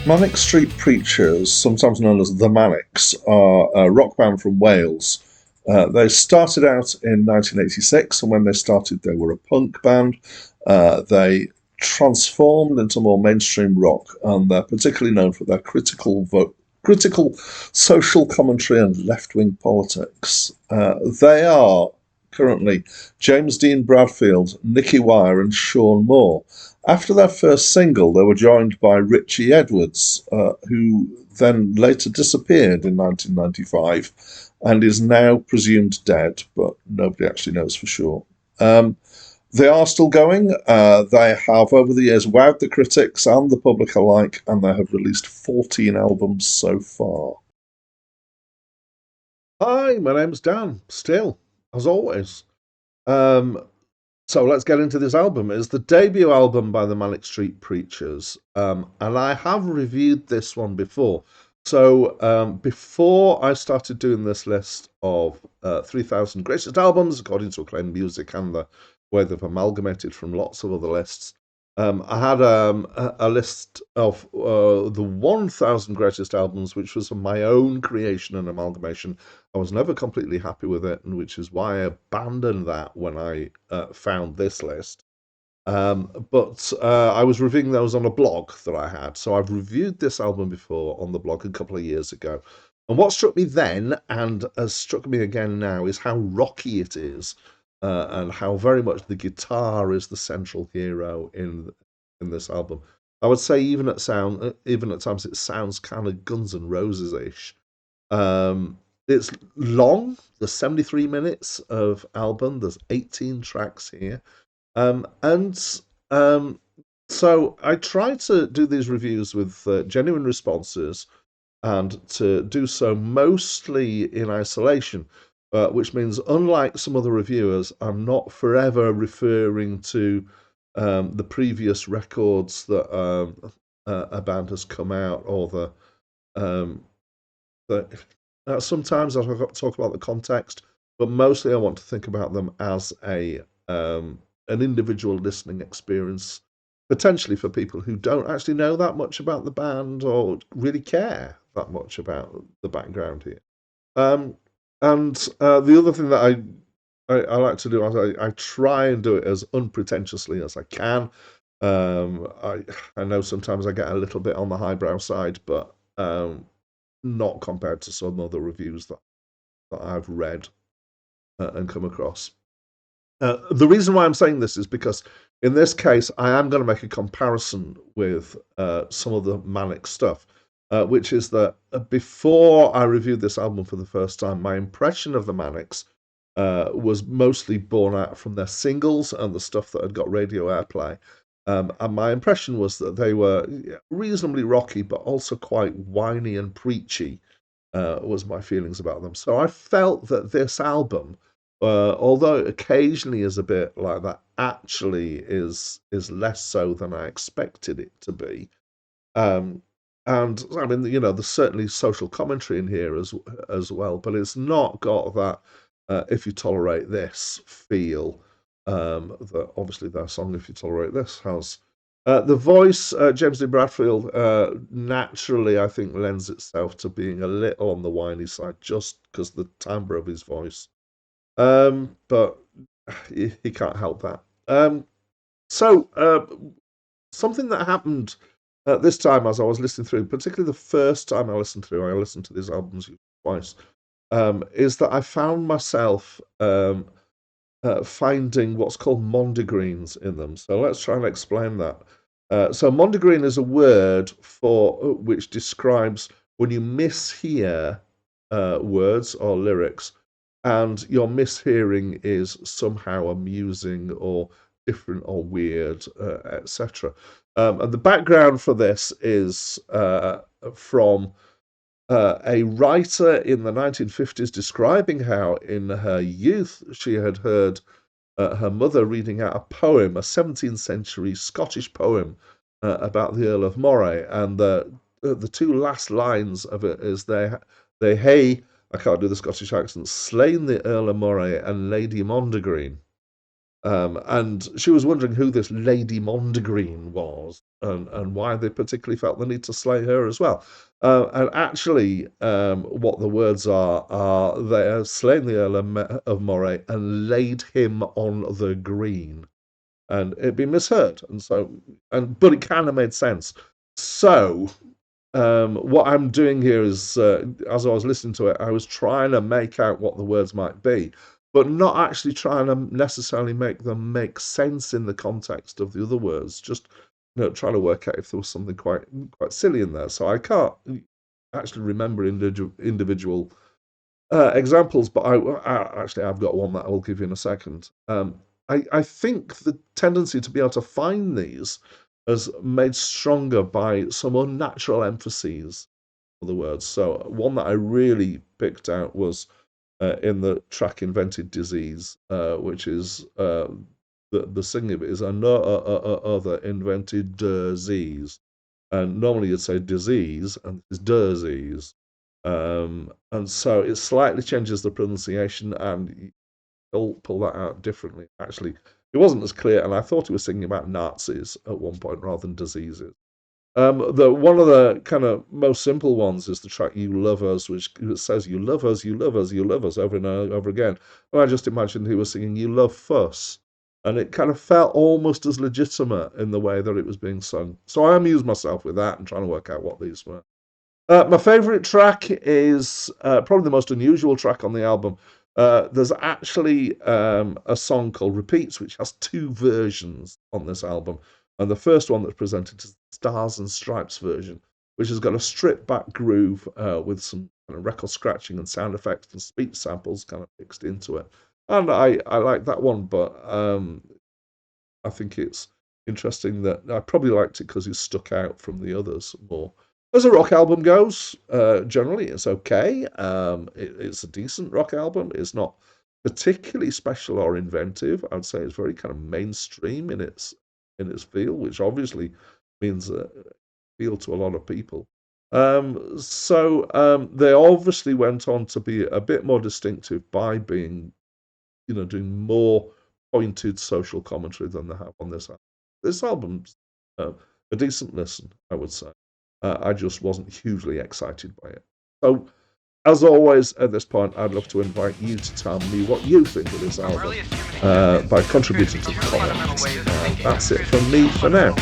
Manic Street Preachers, sometimes known as the Manics, are a rock band from Wales. They started out in 1986, and when they started, they were a punk band. They transformed into more mainstream rock, and they're particularly known for their critical social commentary and left-wing politics. They are currently James Dean Bradfield, Nicky Wire, and Sean Moore. After their first single, they were joined by Richie Edwards, who then later disappeared in 1995 and is now presumed dead, but nobody actually knows for sure. They are still going. They have, over the years, wowed the critics and the public alike, and they have released 14 albums so far. Hi, my name's Dan, still, as always. Um, So let's get into this album. It's the debut album by the Manic Street Preachers, and I have reviewed this one before. So before I started doing this list of 3,000 greatest albums, according to Acclaimed Music and the way they've amalgamated from lots of other lists, I had a list of the 1,000 greatest albums, which was my own creation and amalgamation. I was never completely happy with it, and which is why I abandoned that when I found this list. But I was reviewing those on a blog that I had. So I've reviewed this album before on the blog a couple of years ago. And what struck me then, and has struck me again now, is how rocky it is, and how very much the guitar is the central hero in this album. I would say even at times it sounds kind of Guns N' Roses ish. It's long. There's 73 minutes of album. There's 18 tracks here. And so I try to do these reviews with genuine responses and to do so mostly in isolation, which means, unlike some other reviewers, I'm not forever referring to the previous records that a band has come out or um, the sometimes I talk about the context, but mostly I want to think about them as a an individual listening experience, potentially for people who don't actually know that much about the band or really care that much about the background here. Um, and the other thing that I like to do is I try and do it as unpretentiously as I can. I know sometimes I get a little bit on the highbrow side, but not compared to some other reviews that I've read and come across. The reason why I'm saying this is because in this case, I am going to make a comparison with some of the Manic stuff, which is that before I reviewed this album for the first time, my impression of the Manics was mostly born out from their singles and the stuff that had got radio airplay. And my impression was that they were reasonably rocky, but also quite whiny and preachy, was my feelings about them. So I felt that this album, although it occasionally is a bit like that, actually is less so than I expected it to be. Um, and I mean, there's certainly social commentary in here as well, but it's not got that "if you tolerate this" feel that obviously their song "If You Tolerate This" has. The voice, James D. Bradfield, naturally, I think, lends itself to being a little on the whiny side just because the timbre of his voice. But he can't help that. So, something that happened this time as I was listening through, particularly the first time I listened to these albums twice, is that I found myself finding what's called mondegreens in them. So let's try and explain that. So mondegreen is a word for which describes when you mishear words or lyrics, and your mishearing is somehow amusing or different or weird, etc. And the background for this is from a writer in the 1950s describing how in her youth she had heard her mother reading out a poem, a 17th century Scottish poem about the Earl of Moray, and the two last lines of it is they hey, I can't do the Scottish accent, slain the Earl of Moray and Lady Mondegreen. And she was wondering who this Lady Mondegreen was, and why they particularly felt the need to slay her as well. And actually, what the words are they have slain the Earl of Moray and laid him on the green, and it'd been misheard, and so but it kind of made sense. So what I'm doing here is, as I was listening to it, I was trying to make out what the words might be, but not actually trying to necessarily make them make sense in the context of the other words. Just trying to work out if there was something quite silly in there. So I can't actually remember individual examples, but actually I've got one that I will give you in a second. I think the tendency to be able to find these is made stronger by some unnatural emphases of the words. So one that I really picked out was in the track "Invented Disease," which is the singing of it is other invented disease, and normally you'd say disease and it's disease. And so it slightly changes the pronunciation, and he'll pull that out differently. Actually, it wasn't as clear, and I thought he was singing about Nazis at one point rather than diseases. The one of the kind of most simple ones is the track "You Love Us," which says "You love us, you love us, you love us" over and over again. And I just imagined he was singing "You love fuss," and it kind of felt almost as legitimate in the way that it was being sung. So I amused myself with that and trying to work out what these were. My favourite track is probably the most unusual track on the album. There's actually a song called Repeats, which has two versions on this album. And the first one that's presented is the Stars and Stripes version, which has got a stripped back groove with some kind of record scratching and sound effects and speech samples kind of mixed into it. And I like that one, but I think it's interesting that I probably liked it because it stuck out from the others more. As a rock album goes, generally it's okay. It's a decent rock album. It's not particularly special or inventive. I'd say it's very kind of mainstream in its feel, which obviously means appeal to a lot of people. So they obviously went on to be a bit more distinctive by being, doing more pointed social commentary than they have on this album. This album's a decent listen, I would say. I just wasn't hugely excited by it. So, as always, at this point, I'd love to invite you to tell me what you think of this album by contributing to the comments. That's it from me for now.